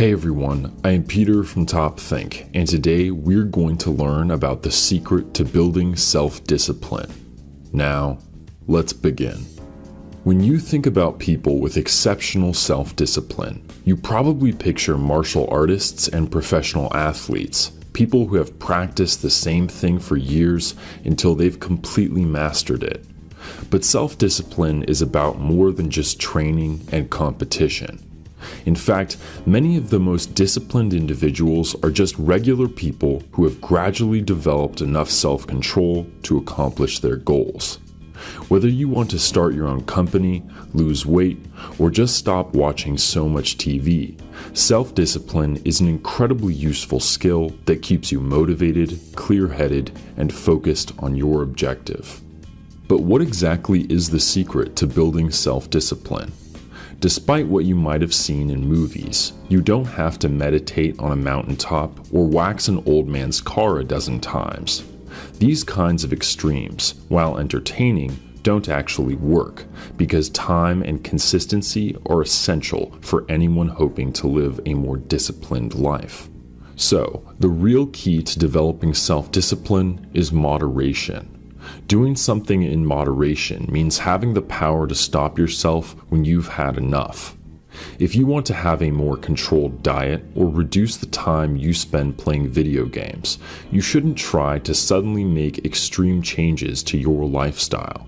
Hey everyone, I am Peter from Top Think, and today we're going to learn about the secret to building self-discipline. Now, let's begin. When you think about people with exceptional self-discipline, you probably picture martial artists and professional athletes, people who have practiced the same thing for years until they've completely mastered it. But self-discipline is about more than just training and competition. In fact, many of the most disciplined individuals are just regular people who have gradually developed enough self-control to accomplish their goals. Whether you want to start your own company, lose weight, or just stop watching so much TV, self-discipline is an incredibly useful skill that keeps you motivated, clear-headed, and focused on your objective. But what exactly is the secret to building self-discipline? Despite what you might have seen in movies, you don't have to meditate on a mountaintop or wax an old man's car a dozen times. These kinds of extremes, while entertaining, don't actually work because time and consistency are essential for anyone hoping to live a more disciplined life. So, the real key to developing self-discipline is moderation. Doing something in moderation means having the power to stop yourself when you've had enough. If you want to have a more controlled diet or reduce the time you spend playing video games, you shouldn't try to suddenly make extreme changes to your lifestyle.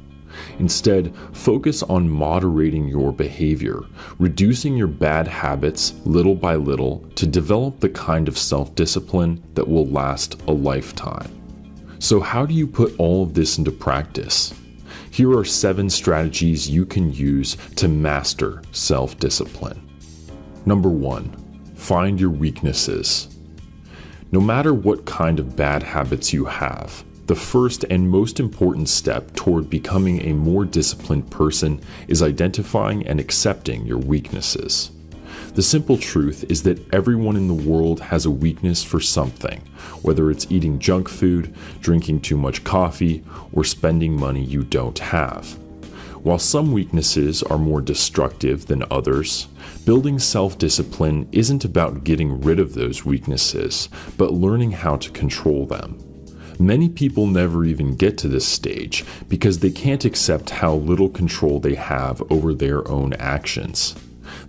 Instead, focus on moderating your behavior, reducing your bad habits little by little to develop the kind of self-discipline that will last a lifetime. So how do you put all of this into practice? Here are 7 strategies you can use to master self-discipline. Number 1, find your weaknesses. No matter what kind of bad habits you have, the first and most important step toward becoming a more disciplined person is identifying and accepting your weaknesses. The simple truth is that everyone in the world has a weakness for something, whether it's eating junk food, drinking too much coffee, or spending money you don't have. While some weaknesses are more destructive than others, building self-discipline isn't about getting rid of those weaknesses, but learning how to control them. Many people never even get to this stage because they can't accept how little control they have over their own actions.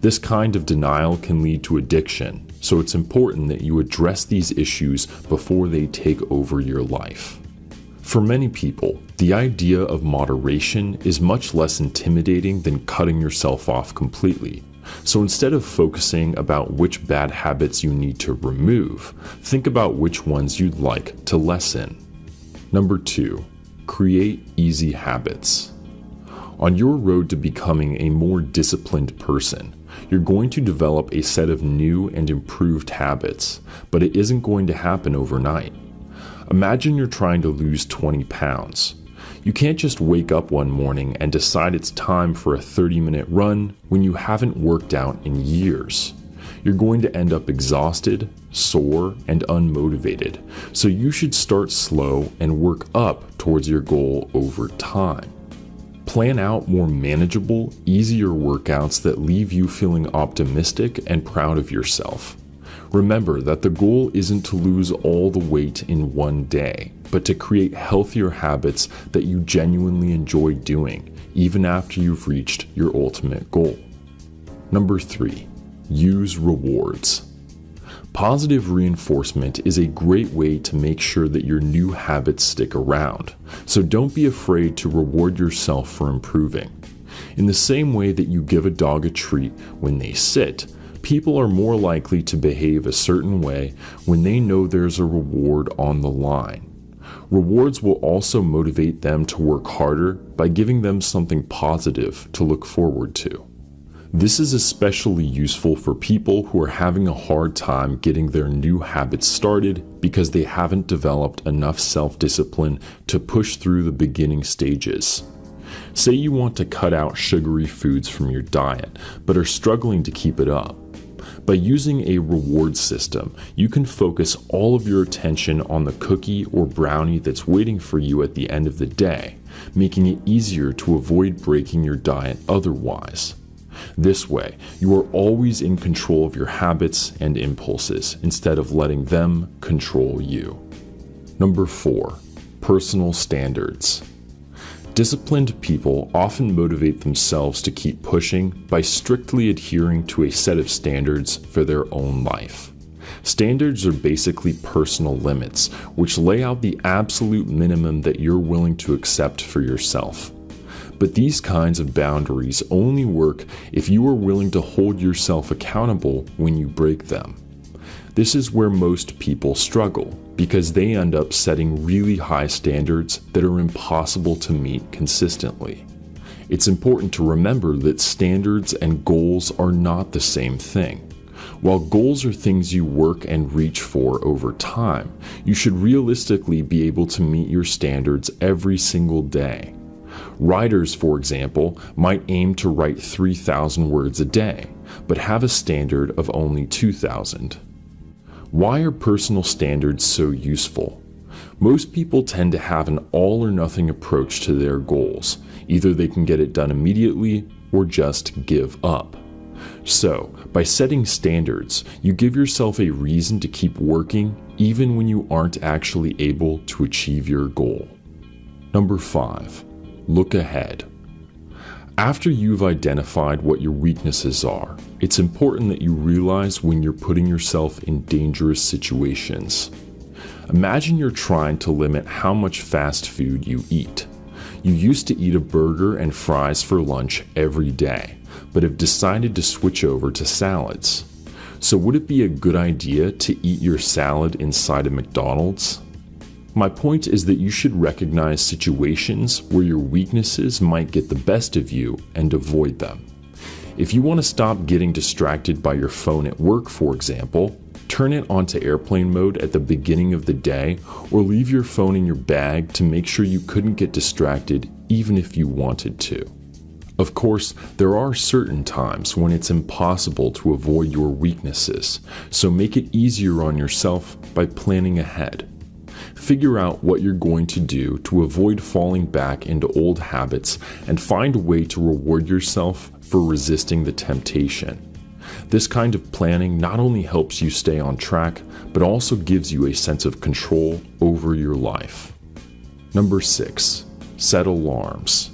This kind of denial can lead to addiction, so it's important that you address these issues before they take over your life. For many people, the idea of moderation is much less intimidating than cutting yourself off completely. So instead of focusing about which bad habits you need to remove, think about which ones you'd like to lessen. Number 2, create easy habits. On your road to becoming a more disciplined person, you're going to develop a set of new and improved habits, but it isn't going to happen overnight. Imagine you're trying to lose 20 pounds. You can't just wake up one morning and decide it's time for a 30-minute run when you haven't worked out in years. You're going to end up exhausted, sore, and unmotivated, so you should start slow and work up towards your goal over time. Plan out more manageable, easier workouts that leave you feeling optimistic and proud of yourself. Remember that the goal isn't to lose all the weight in one day, but to create healthier habits that you genuinely enjoy doing, even after you've reached your ultimate goal. Number 3, use rewards. Positive reinforcement is a great way to make sure that your new habits stick around, so don't be afraid to reward yourself for improving. In the same way that you give a dog a treat when they sit, people are more likely to behave a certain way when they know there's a reward on the line. Rewards will also motivate them to work harder by giving them something positive to look forward to. This is especially useful for people who are having a hard time getting their new habits started because they haven't developed enough self-discipline to push through the beginning stages. Say you want to cut out sugary foods from your diet, but are struggling to keep it up. By using a reward system, you can focus all of your attention on the cookie or brownie that's waiting for you at the end of the day, making it easier to avoid breaking your diet otherwise. This way, you are always in control of your habits and impulses instead of letting them control you. Number 4, personal standards. Disciplined people often motivate themselves to keep pushing by strictly adhering to a set of standards for their own life. Standards are basically personal limits, which lay out the absolute minimum that you're willing to accept for yourself. But these kinds of boundaries only work if you are willing to hold yourself accountable when you break them. This is where most people struggle, because they end up setting really high standards that are impossible to meet consistently. It's important to remember that standards and goals are not the same thing. While goals are things you work and reach for over time, you should realistically be able to meet your standards every single day. Writers, for example, might aim to write 3,000 words a day, but have a standard of only 2,000. Why are personal standards so useful? Most people tend to have an all-or-nothing approach to their goals. Either they can get it done immediately or just give up. So, by setting standards, you give yourself a reason to keep working even when you aren't actually able to achieve your goal. Number 5. Look ahead. After you've identified what your weaknesses are, it's important that you realize when you're putting yourself in dangerous situations. Imagine you're trying to limit how much fast food you eat. You used to eat a burger and fries for lunch every day, but have decided to switch over to salads. So would it be a good idea to eat your salad inside a McDonald's? My point is that you should recognize situations where your weaknesses might get the best of you and avoid them. If you want to stop getting distracted by your phone at work, for example, turn it onto airplane mode at the beginning of the day, or leave your phone in your bag to make sure you couldn't get distracted even if you wanted to. Of course, there are certain times when it's impossible to avoid your weaknesses, so make it easier on yourself by planning ahead. Figure out what you're going to do to avoid falling back into old habits and find a way to reward yourself for resisting the temptation. This kind of planning not only helps you stay on track, but also gives you a sense of control over your life. Number 6. Set alarms.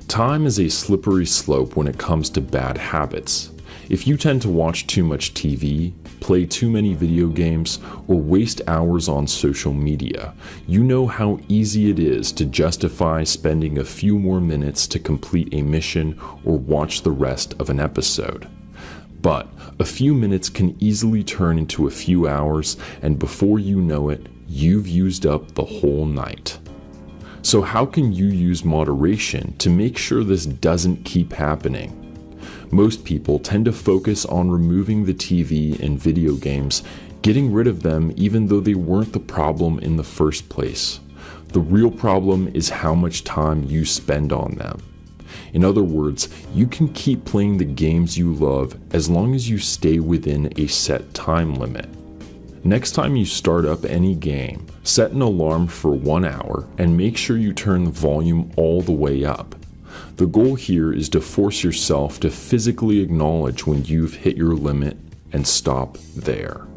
Time is a slippery slope when it comes to bad habits. If you tend to watch too much TV, play too many video games, or waste hours on social media, you know how easy it is to justify spending a few more minutes to complete a mission or watch the rest of an episode. But a few minutes can easily turn into a few hours, and before you know it, you've used up the whole night. So how can you use moderation to make sure this doesn't keep happening? Most people tend to focus on removing the TV and video games, getting rid of them even though they weren't the problem in the first place. The real problem is how much time you spend on them. In other words, you can keep playing the games you love as long as you stay within a set time limit. Next time you start up any game, set an alarm for 1 hour and make sure you turn the volume all the way up. The goal here is to force yourself to physically acknowledge when you've hit your limit and stop there.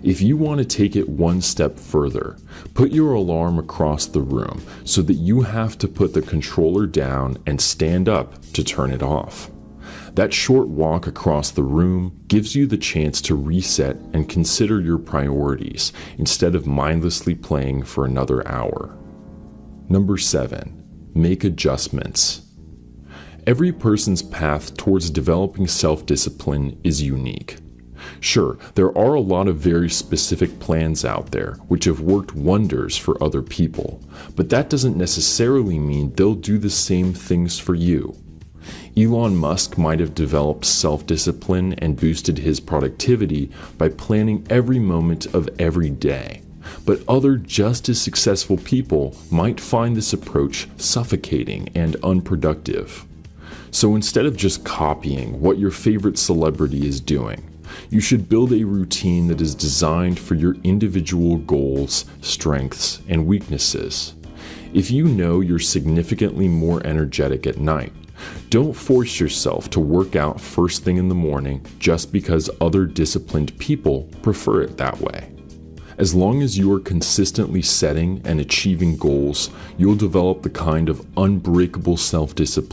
If you want to take it one step further, put your alarm across the room so that you have to put the controller down and stand up to turn it off. That short walk across the room gives you the chance to reset and consider your priorities instead of mindlessly playing for another hour. Number 7. Make adjustments. Every person's path towards developing self-discipline is unique. Sure, there are a lot of very specific plans out there which have worked wonders for other people, but that doesn't necessarily mean they'll do the same things for you. Elon Musk might have developed self-discipline and boosted his productivity by planning every moment of every day. But other just as successful people might find this approach suffocating and unproductive. So instead of just copying what your favorite celebrity is doing, you should build a routine that is designed for your individual goals, strengths, and weaknesses. If you know you're significantly more energetic at night, Don't force yourself to work out first thing in the morning just because other disciplined people prefer it that way. As long as you are consistently setting and achieving goals, you'll develop the kind of unbreakable self-discipline